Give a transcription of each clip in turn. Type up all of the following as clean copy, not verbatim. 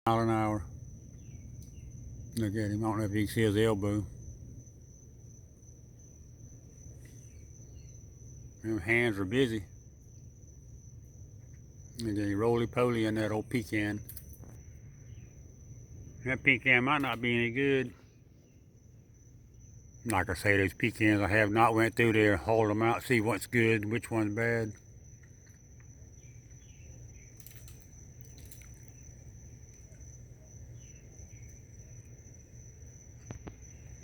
mile an hour. Look at him. I don't know if you can see his elbow. Them hands are busy. And then roly-poly in that old pecan. That pecan might not be any good. Like I say, those pecans I have not went through there, hauled them out, see what's good, which one's bad.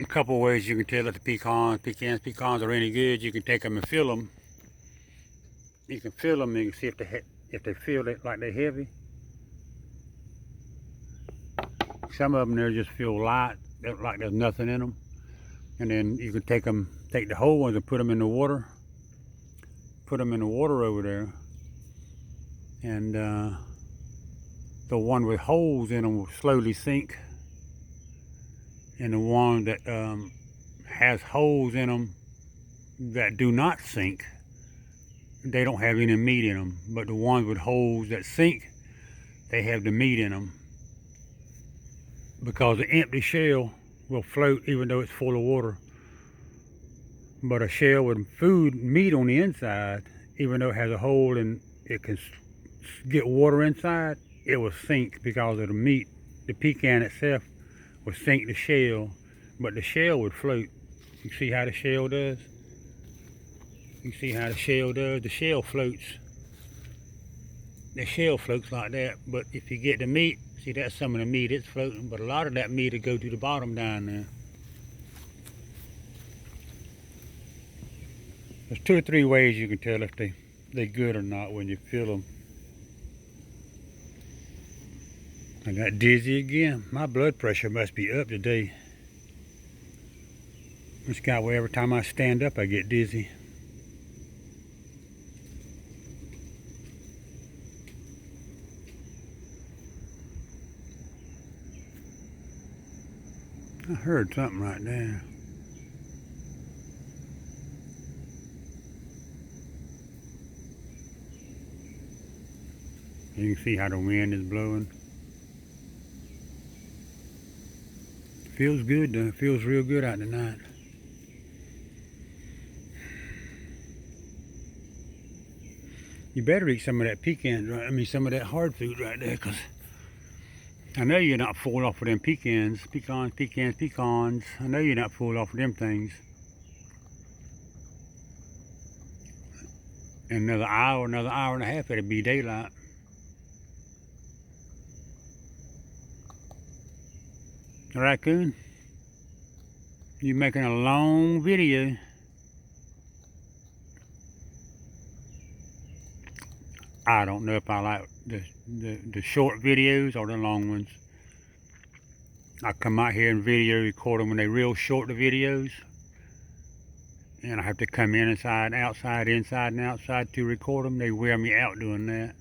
A couple ways you can tell if the pecans are any good. You can take them and feel them. You can feel them and you can see if they feel it like they're heavy. Some of them they just feel light, like there's nothing in them. And then you can take the whole ones and put them in the water. Put them in the water over there. And the one with holes in them will slowly sink. And the one that has holes in them that do not sink, they don't have any meat in them. But the ones with holes that sink, they have the meat in them. Because the empty shell will float even though it's full of water. But a shell with meat on the inside, even though it has a hole and it can get water inside, it will sink because of the meat. The pecan itself will sink the shell, but the shell would float. You see how the shell does? You see how the shell does? The shell floats. The shell floats like that, but if you get the meat, see that's some of the meat, it's floating, but a lot of that meat will go to the bottom down there. There's 2 or 3 ways you can tell if they're good or not when you feel them. I got dizzy again. My blood pressure must be up today. It's got where every time I stand up I get dizzy. I heard something right there. You can see how the wind is blowing. Feels good though. Feels real good out tonight. You better eat some of that pecans, right? I mean, some of that hard food right there, because I know you're not full off of them pecans. Pecans. I know you're not full off of them things. In another hour and a half, it'll be daylight. Raccoon, you making a long video. I don't know if I like the short videos or the long ones. I come out here and video record them when they're real short, the videos. And I have to come inside, outside, inside, and outside to record them. They wear me out doing that.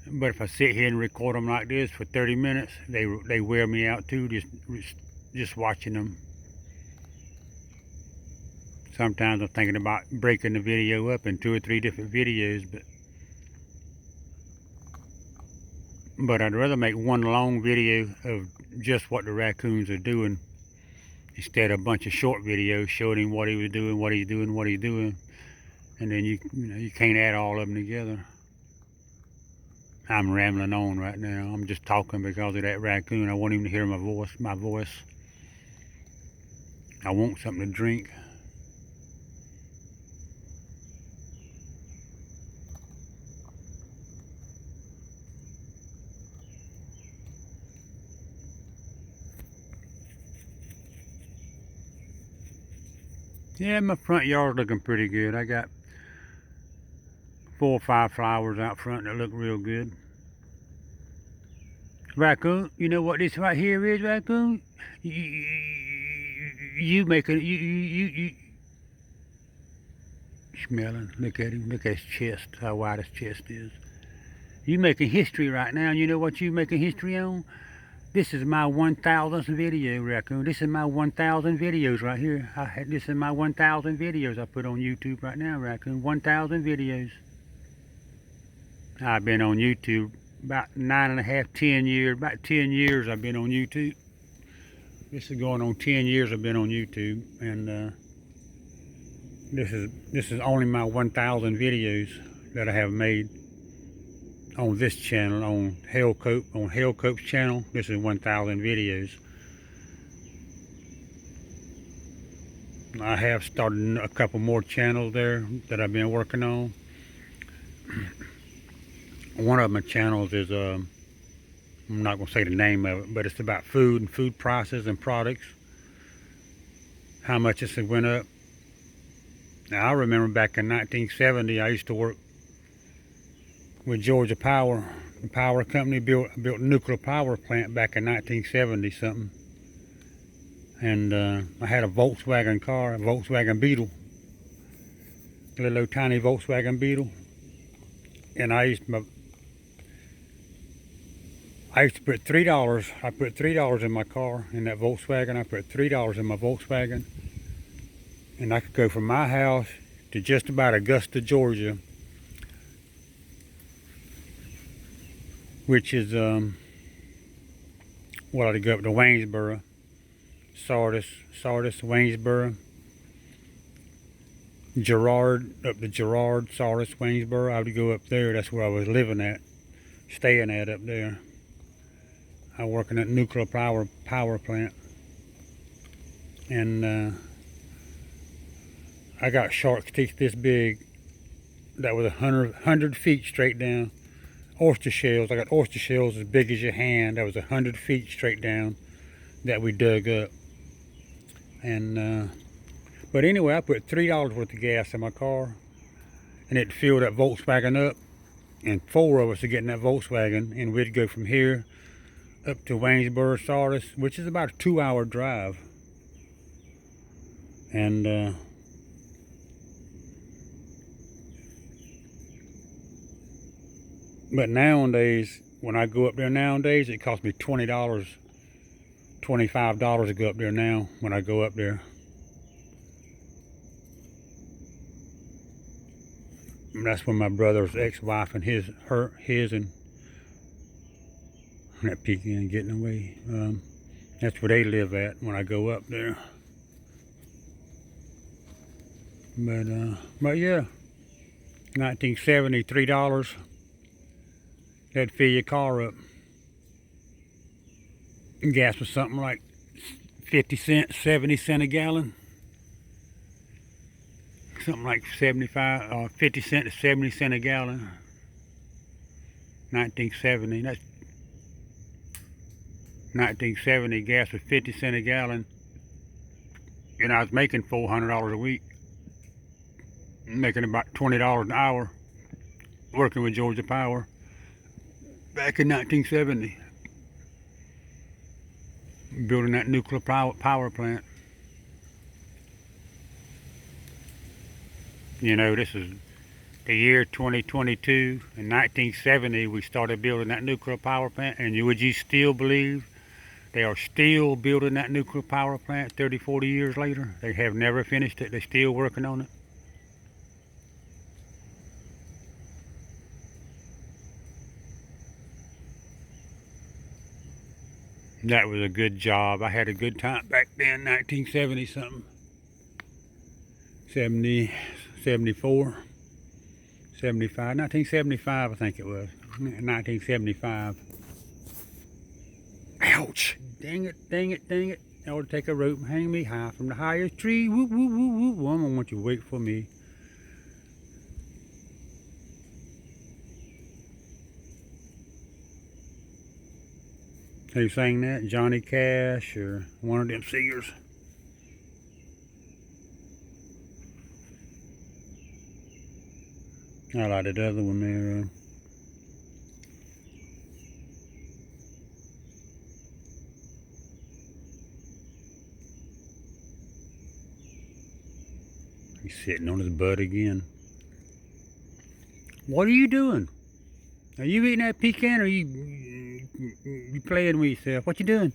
But if I sit here and record them like this for 30 minutes, they wear me out too, just watching them. Sometimes I'm thinking about breaking the video up in 2 or 3 different videos, but I'd rather make one long video of just what the raccoons are doing instead of a bunch of short videos showing him what he was doing, what he's doing, and then you can't add all of them together. I'm rambling on right now. I'm just talking because of that raccoon. I want him to hear my voice. I want something to drink. Yeah, my front yard's looking pretty good. I got 4 or 5 flowers out front that look real good. Raccoon, you know what this right here is, Raccoon? You smelling. Look at him. Look at his chest, how wide his chest is. You making history right now, and you know what you making history on? This is my 1,000th video, Raccoon. This is my 1,000 videos right here. This is my 1,000 videos I put on YouTube right now, Raccoon. 1,000 videos. I've been on YouTube about 9.5, 10 years, about 10 years I've been on YouTube. This is going on 10 years I've been on YouTube, and this is only my 1,000 videos that I have made on this channel, on Hellcope's channel. This is 1,000 videos. I have started a couple more channels there that I've been working on. One of my channels is I'm not going to say the name of it, but it's about food and food prices and products, how much it's went up. Now, I remember back in 1970, I used to work with Georgia Power. The power company built a nuclear power plant back in 1970 something. And I had a Volkswagen car, a Volkswagen Beetle, a little old tiny Volkswagen Beetle. And I used to put $3. I put $3 in my car, in that Volkswagen. I put $3 in my Volkswagen, and I could go from my house to just about Augusta, Georgia, which is well, I'd go up to Waynesboro, Sardis, Waynesboro, Girard, up to Girard, Sardis, Waynesboro. I would go up there. That's where I was living at, staying at up there. I was working at nuclear power plant, and I got shark's teeth this big that was 100 feet straight down. Oyster shells. I got oyster shells as big as your hand. That was 100 feet straight down that we dug up. And but anyway, I put $3 worth of gas in my car, and it filled that Volkswagen up. And 4 of us are getting that Volkswagen, and we'd go from here up to Waynesboro, Sardis, which is about a 2-hour drive. And but nowadays, when I go up there nowadays, it costs me $20, $25 to go up there now when I go up there. And that's when my brother's ex-wife and his and that pecan getting away. That's where they live at when I go up there. But yeah, 1970, $3. That'd fill your car up. Gas was something like 50 cents, 70 cents a gallon. Something like 75 or 50 cents to 70 cents a gallon. 1970. That's 1970. Gas was 50 cents a gallon, and I was making $400 a week, making about $20 an hour, working with Georgia Power back in 1970, building that nuclear power plant. You know, this is the year 2022. In 1970, we started building that nuclear power plant, and would you still believe they are still building that nuclear power plant 30, 40 years later? They have never finished it. They're still working on it. That was a good job. I had a good time back then, 1970 something. 70, 74, 75, 1975 I think it was. 1975. Ouch! Dang it, dang it, dang it. I ought to take a rope and hang me high from the highest tree. Whoop, whoop, whoop, whoop. Well, I'm gonna want you to wait for me. Who sang that? Johnny Cash or one of them singers? I like that other one there. He's sitting on his butt again. What are you doing? Are you eating that pecan, or you playing with yourself? What you doing?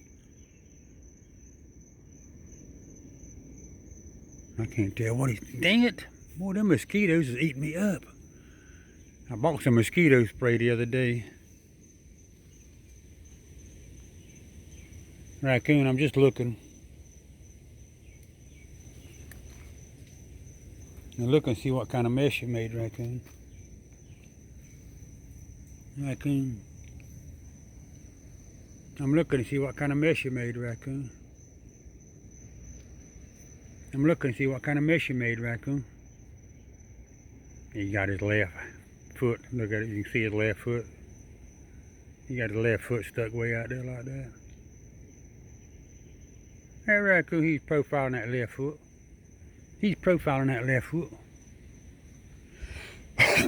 I can't tell what he's... Dang it! Boy, them mosquitoes is eating me up. I bought some mosquito spray the other day. Raccoon, I'm just looking. Now look and see what kind of mess you made, Raccoon. Raccoon. I'm looking to see what kind of mess you made, Raccoon. I'm looking to see what kind of mess you made, Raccoon. He got his left foot. Look at it. You can see his left foot. He got his left foot stuck way out there like that. Hey, Raccoon, he's profiling that left foot. He's profiling that left foot. Ouch,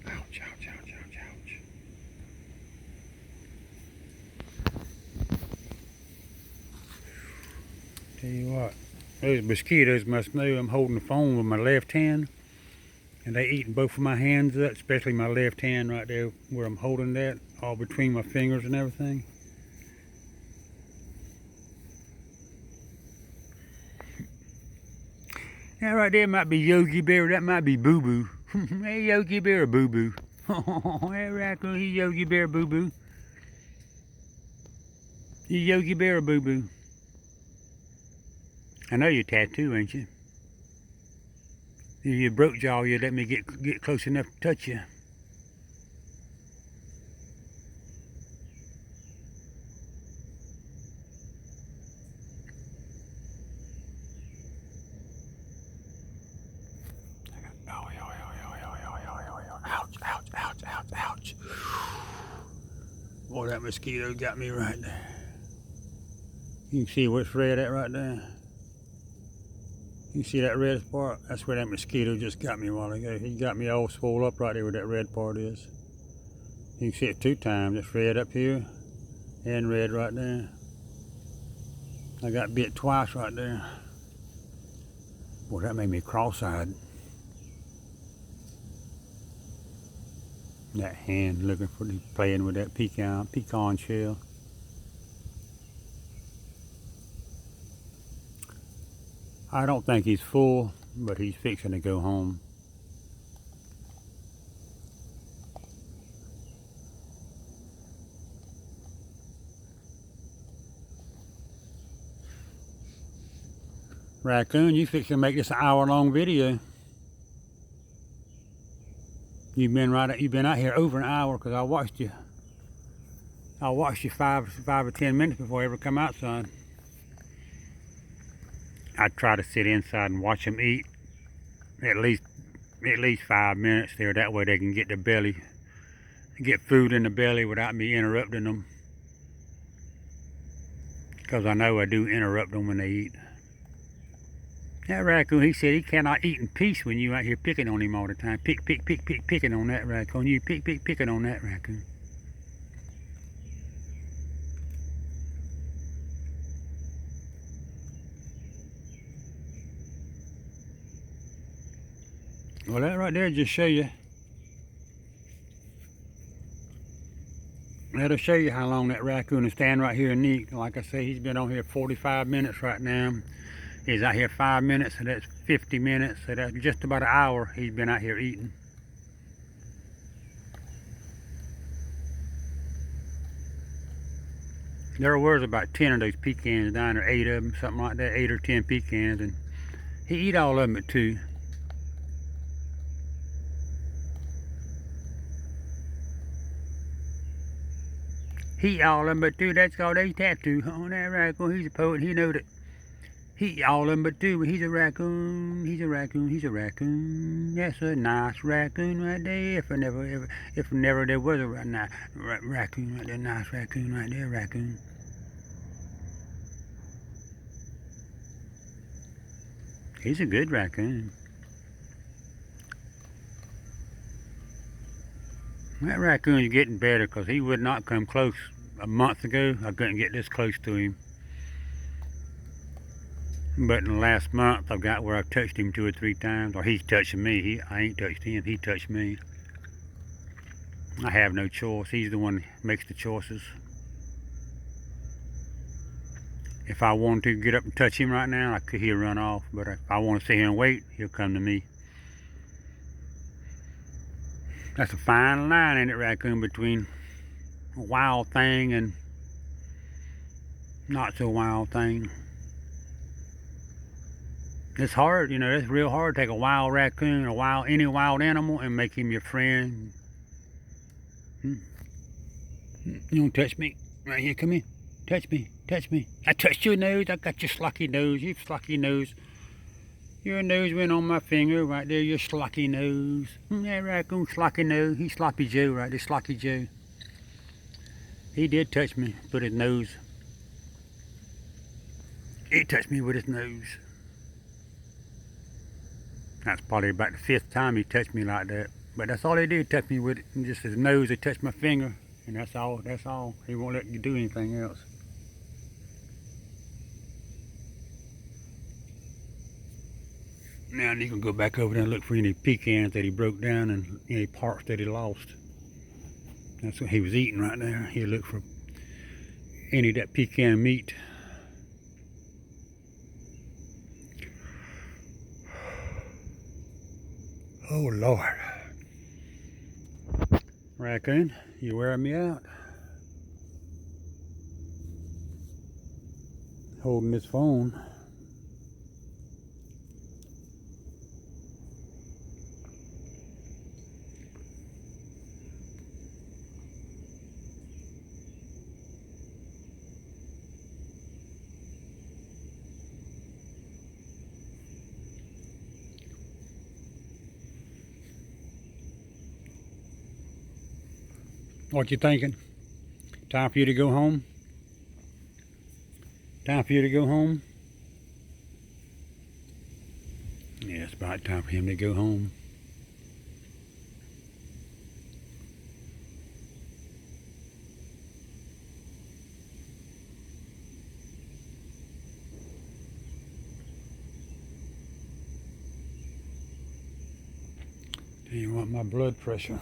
ouch, ouch, ouch, ouch. Tell you what, those mosquitoes must know I'm holding the phone with my left hand, and they eating both of my hands up, especially my left hand right there where I'm holding that, all between my fingers and everything. That right there might be Yogi Bear, that might be Boo Boo. Hey, Yogi Bear or Boo Boo? Hey, Raccoon, he's Yogi Bear, Boo Boo. He's Yogi Bear or Boo Boo? I know you're tattoo, ain't you? If you broke jaw, you let me get close enough to touch you. Ouch, ouch, ouch, ouch, ouch. Boy, that mosquito got me right there. You can see what's red at right there. You see that red part? That's where that mosquito just got me a while ago. He got me all swole up right there where that red part is. You can see it 2 times. It's red up here and red right there. I got bit twice right there. Boy, that made me cross-eyed. That hand looking for playing with that pecan shell. I don't think he's full, but he's fixing to go home. Raccoon, you fixing to make this an hour-long video. You've been out here over an hour because I watched you. I watched you five or 10 minutes before I ever come outside. I try to sit inside and watch them eat at least 5 minutes there. That way they can get food in the belly without me interrupting them. Because I know I do interrupt them when they eat. That Raccoon, he said he cannot eat in peace when you out here picking on him all the time. Picking on that Raccoon. You picking on that Raccoon. Well, that right there just show you. That'll show you how long that Raccoon is standing right here and eat. Like I say, he's been on here 45 minutes right now. He's out here 5 minutes, so that's 50 minutes. So that's just about an hour he's been out here eating. There was about 10 of those pecans down there, 8 of them, something like that, 8 or 10 pecans, and he eat all of them at 2. He all of them but 2. That's called a tattoo on that Raccoon. He's a poet. He know that. He all of them but 2. He's a raccoon. He's a raccoon. He's a raccoon. That's a nice raccoon right there. If never there was a nice raccoon right there. Nice raccoon right there. Raccoon. He's a good raccoon. That raccoon's getting better because he would not come close a month ago. I couldn't get this close to him. But in the last month, I've got where I've touched him 2 or 3 times. Or he's touching me. I ain't touched him. He touched me. I have no choice. He's the one that makes the choices. If I wanted to get up and touch him right now, he'll run off. But if I want to sit here and wait, he'll come to me. That's a fine line, ain't it, Raccoon, between a wild thing and not so wild thing. It's hard, you know, it's real hard to take a wild raccoon, any wild animal, and make him your friend. You don't touch me. Right here, come here. Touch me, touch me. I touched your nose, I got your slocky nose, you slocky nose. Your nose went on my finger, right there, your slocky nose. That raccoon, slocky nose, he's Sloppy Joe right there, Slocky Joe. He did touch me, put his nose. He touched me with his nose. That's probably about the 5th time he touched me like that. But that's all he did, touch me with it. And just his nose, he touched my finger. And that's all, that's all. He won't let you do anything else. Now you can go back over there and look for any pecans that he broke down and any parts that he lost. That's what he was eating right there. He'll look for any of that pecan meat. Oh Lord. Raccoon, you wearing me out. Holding this phone. What you thinking? Time for you to go home? Time for you to go home? Yeah, it's about time for him to go home. You want my blood pressure?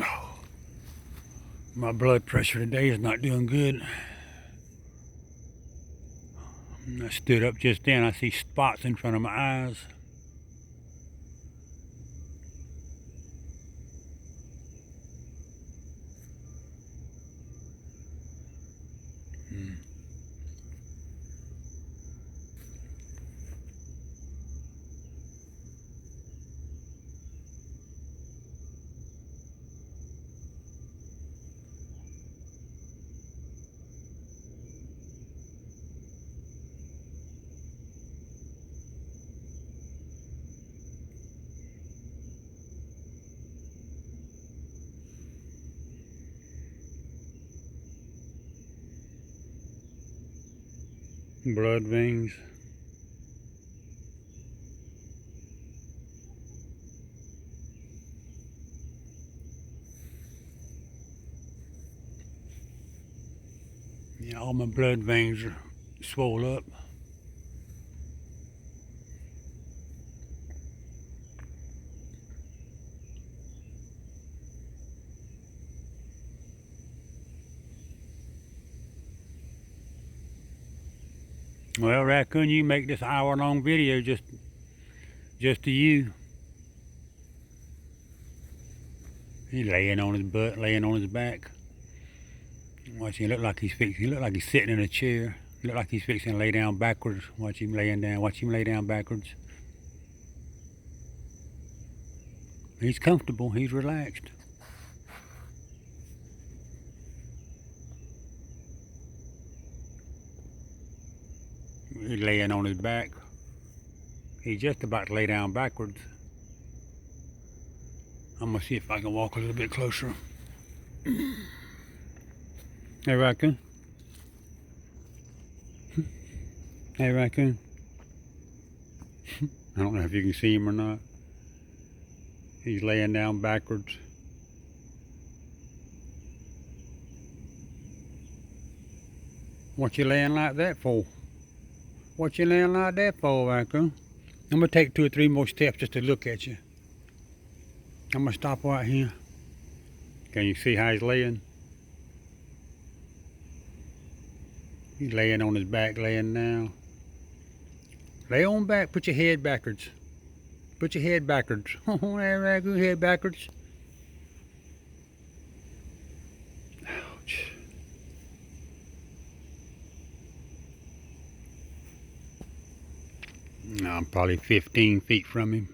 Oh, my blood pressure today is not doing good. I stood up just then. I see spots in front of my eyes. Blood veins. Yeah, all my blood veins are swole up. Well, Raccoon, you make this hour-long video just to you. He's laying on his butt, laying on his back. Watch him look like he's fixing. He look like he's sitting in a chair. He look like he's fixing to lay down backwards. Watch him laying down. Watch him lay down backwards. He's comfortable. He's relaxed. He's laying on his back. He's just about to lay down backwards. I'm gonna see if I can walk a little bit closer. Hey, Raccoon. Hey, Raccoon. I don't know if you can see him or not. He's laying down backwards. What you laying like that for? What you laying like that for, Raccoon? I'm gonna take 2 or 3 more steps just to look at you. I'm gonna stop right here. Can you see how he's laying? He's laying on his back, laying down. Lay on back, put your head backwards. Put your head backwards. Oh, that Raccoon, head backwards. Ouch. I'm probably 15 feet from him.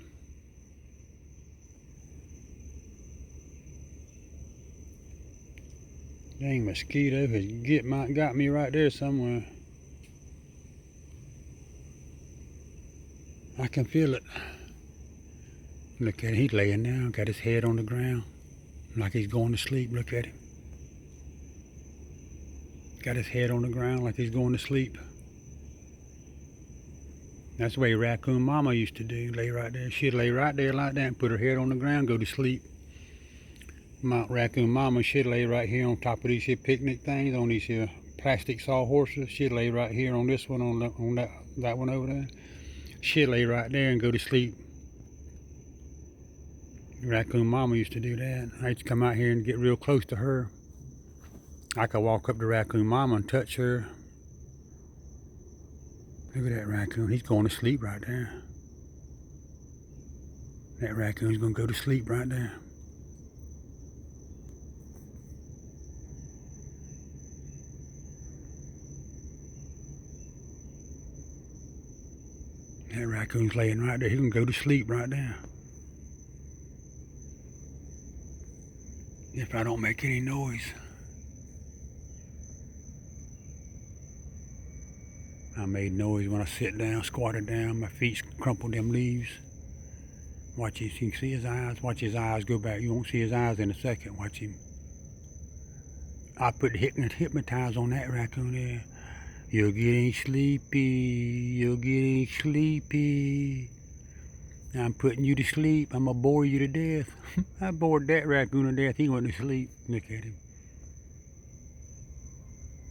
Dang, mosquito has got me right there somewhere. I can feel it. Look at him, he's laying down, got his head on the ground, like he's going to sleep. Look at him. Got his head on the ground like he's going to sleep. That's the way Raccoon Mama used to do. Lay right there. She'd lay right there like that and put her head on the ground, go to sleep. Raccoon Mama, she'd lay right here on top of these here picnic things, on these here plastic sawhorses. She'd lay right here on this one, on that one over there. She'd lay right there and go to sleep. Raccoon Mama used to do that. I used to come out here and get real close to her. I could walk up to Raccoon Mama and touch her. Look at that raccoon. He's going to sleep right there. That raccoon's going to go to sleep right there. That raccoon's laying right there. He can go to sleep right there. If I don't make any noise. I made noise when I sit down, squatted down, my feet crumpled them leaves. Watch his, you can see his eyes. Watch his eyes go back. You won't see his eyes in a second. Watch him. I put hypnotize on that raccoon there. You're getting sleepy. You're getting sleepy. I'm putting you to sleep. I'm gonna bore you to death. I bored that raccoon to death. He went to sleep. Look at him.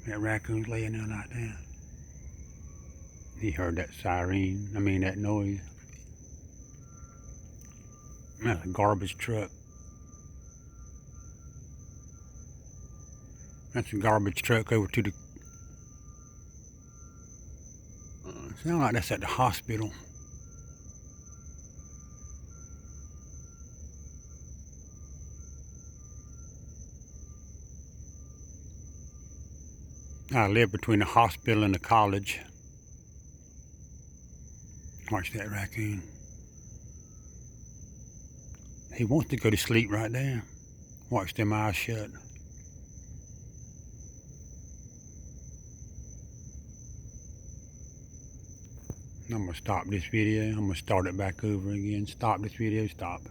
That raccoon's laying there like that. He heard that siren. I mean that noise. That's a garbage truck. That's a garbage truck over to the... sound like that's at the hospital. I live between the hospital and the college. Watch that raccoon. He wants to go to sleep right there. Watch them eyes shut. I'm gonna stop this video. I'm gonna start it back over again. Stop this video, stop.